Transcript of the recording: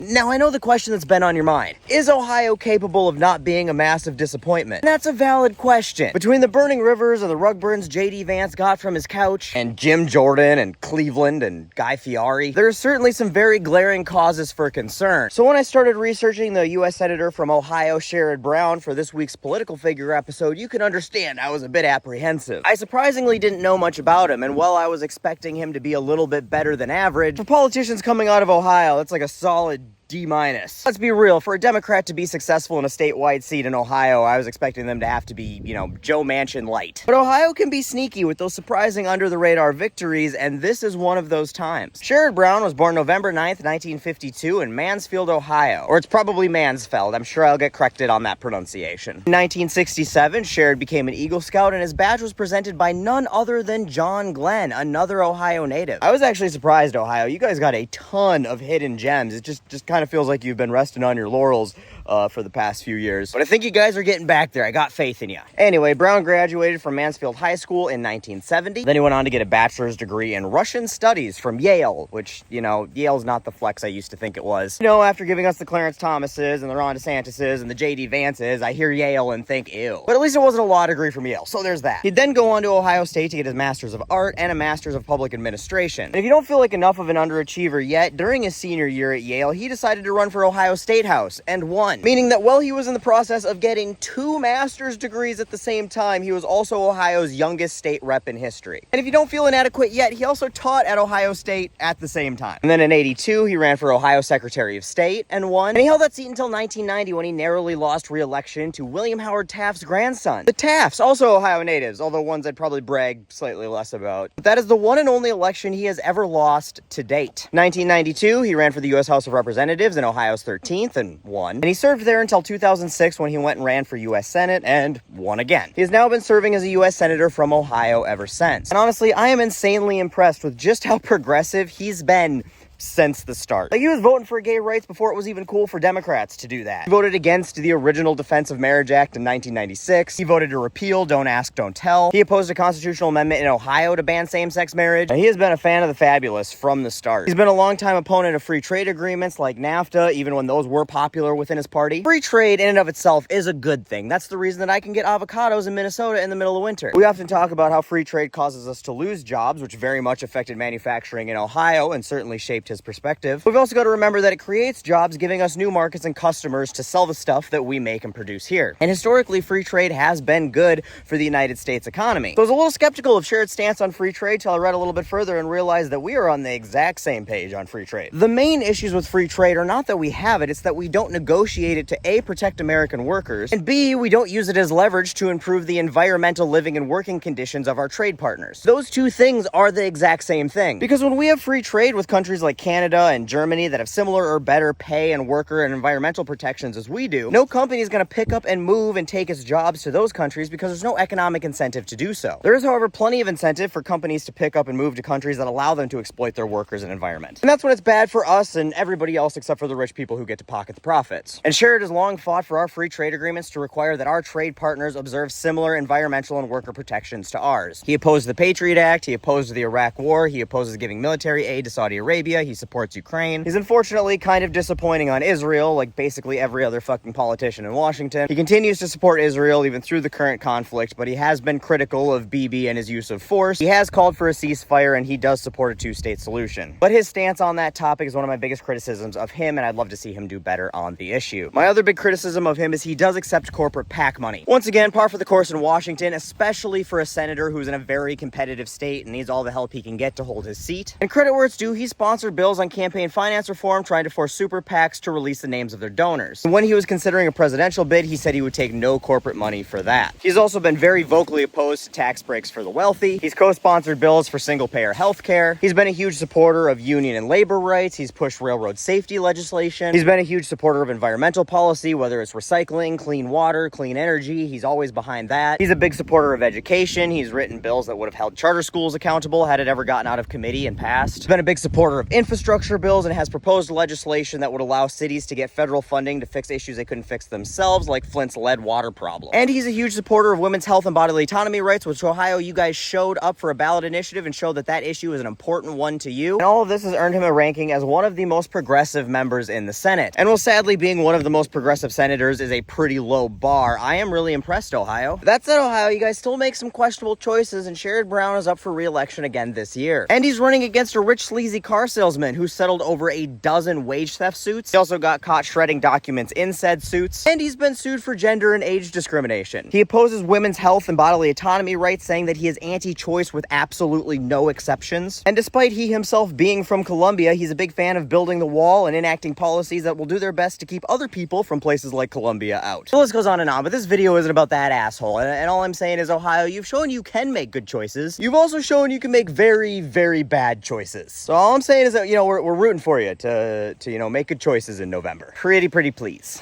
Now, I know the question that's been on your mind. Is Ohio capable of not being a massive disappointment? And that's a valid question. Between the burning rivers and the rug burns J.D. Vance got from his couch, and Jim Jordan and Cleveland and Guy Fieri, there are certainly some very glaring causes for concern. So when I started researching the U.S. Senator from Ohio, Sherrod Brown, for this week's Political Figure episode, you can understand I was a bit apprehensive. I surprisingly didn't know much about him, and while I was expecting him to be a little bit better than average, for politicians coming out of Ohio, that's like a solid D-. Let's be real, for a Democrat to be successful in a statewide seat in Ohio, I was expecting them to have to be, Joe Manchin light. But Ohio can be sneaky with those surprising under-the-radar victories, and this is one of those times. Sherrod Brown was born November 9th, 1952 in Mansfield, Ohio. Or it's probably Mansfeld, I'm sure I'll get corrected on that pronunciation. In 1967, Sherrod became an Eagle Scout, and his badge was presented by none other than John Glenn, another Ohio native. I was actually surprised, Ohio. You guys got a ton of hidden gems. It just kind of feels like you've been resting on your laurels for the past few years. But I think you guys are getting back there. I got faith in you. Anyway, Brown graduated from Mansfield High School in 1970. Then he went on to get a bachelor's degree in Russian studies from Yale, which, Yale's not the flex I used to think it was. After giving us the Clarence Thomases and the Ron DeSantises and the J.D. Vances, I hear Yale and think, ew. But at least it wasn't a law degree from Yale, so there's that. He'd then go on to Ohio State to get his Master's of Art and a Master's of Public Administration. And if you don't feel like enough of an underachiever yet, during his senior year at Yale, he decided to run for Ohio State House and won. Meaning that while he was in the process of getting 2 master's degrees at the same time, he was also Ohio's youngest state rep in history. And if you don't feel inadequate yet, he also taught at Ohio State at the same time. And then in '82, he ran for Ohio Secretary of State and won. And he held that seat until 1990 when he narrowly lost re-election to William Howard Taft's grandson. The Tafts, also Ohio natives, although ones I'd probably brag slightly less about. But that is the one and only election he has ever lost to date. 1992, he ran for the U.S. House of Representatives in Ohio's 13th and won. And he served there until 2006 when he went and ran for U.S. Senate and won again. He has now been serving as a U.S. Senator from Ohio ever since. And honestly, I am insanely impressed with just how progressive he's been since the start. Like, he was voting for gay rights before it was even cool for Democrats to do that. He voted against the original Defense of Marriage Act in 1996. He voted to repeal Don't Ask, Don't Tell. He opposed a constitutional amendment in Ohio to ban same-sex marriage. And he has been a fan of the fabulous from the start. He's been a longtime opponent of free trade agreements like NAFTA, even when those were popular within his party. Free trade in and of itself is a good thing. That's the reason that I can get avocados in Minnesota in the middle of winter. We often talk about how free trade causes us to lose jobs, which very much affected manufacturing in Ohio and certainly shaped his perspective. We've also got to remember that it creates jobs, giving us new markets and customers to sell the stuff that we make and produce here. And historically, free trade has been good for the United States economy. So I was a little skeptical of Sherrod's stance on free trade till I read a little bit further and realized that we are on the exact same page on free trade. The main issues with free trade are not that we have it, it's that we don't negotiate it to A, protect American workers, and B, we don't use it as leverage to improve the environmental living and working conditions of our trade partners. Those two things are the exact same thing. Because when we have free trade with countries like Canada and Germany that have similar or better pay and worker and environmental protections as we do, no company is going to pick up and move and take its jobs to those countries because there's no economic incentive to do so. There is, however, plenty of incentive for companies to pick up and move to countries that allow them to exploit their workers and environment. And that's when it's bad for us and everybody else except for the rich people who get to pocket the profits. And Sherrod has long fought for our free trade agreements to require that our trade partners observe similar environmental and worker protections to ours. He opposed the Patriot Act, he opposed the Iraq War, he opposes giving military aid to Saudi Arabia, he supports Ukraine. He's unfortunately kind of disappointing on Israel, like basically every other fucking politician in Washington. He continues to support Israel even through the current conflict, but he has been critical of Bibi and his use of force. He has called for a ceasefire, and he does support a two-state solution. But his stance on that topic is one of my biggest criticisms of him, and I'd love to see him do better on the issue. My other big criticism of him is he does accept corporate PAC money. Once again, par for the course in Washington, especially for a senator who's in a very competitive state and needs all the help he can get to hold his seat. And credit where it's due, he sponsored bills on campaign finance reform trying to force super PACs to release the names of their donors. And when he was considering a presidential bid, he said he would take no corporate money for that. He's also been very vocally opposed to tax breaks for the wealthy. He's co-sponsored bills for single-payer health care. He's been a huge supporter of union and labor rights. He's pushed railroad safety legislation. He's been a huge supporter of environmental policy, whether it's recycling, clean water, clean energy. He's always behind that. He's a big supporter of education. He's written bills that would have held charter schools accountable had it ever gotten out of committee and passed. He's been a big supporter of infrastructure bills and has proposed legislation that would allow cities to get federal funding to fix issues they couldn't fix themselves, like Flint's lead water problem. And he's a huge supporter of women's health and bodily autonomy rights, which Ohio, you guys showed up for a ballot initiative and showed that that issue is an important one to you. And all of this has earned him a ranking as one of the most progressive members in the Senate. And while sadly being one of the most progressive senators is a pretty low bar, I am really impressed, Ohio. That said, Ohio, you guys still make some questionable choices, and Sherrod Brown is up for re-election again this year. And he's running against a rich, sleazy car salesman who settled over a dozen wage theft suits. He also got caught shredding documents in said suits, and he's been sued for gender and age discrimination. He opposes women's health and bodily autonomy rights, saying that he is anti-choice with absolutely no exceptions. And despite he himself being from Colombia, he's a big fan of building the wall and enacting policies that will do their best to keep other people from places like Colombia out. The list goes on and on, but this video isn't about that asshole. And all I'm saying is, Ohio, you've shown you can make good choices. You've also shown you can make very, very bad choices. So all I'm saying is that, we're rooting for you to make good choices in November. Pretty please.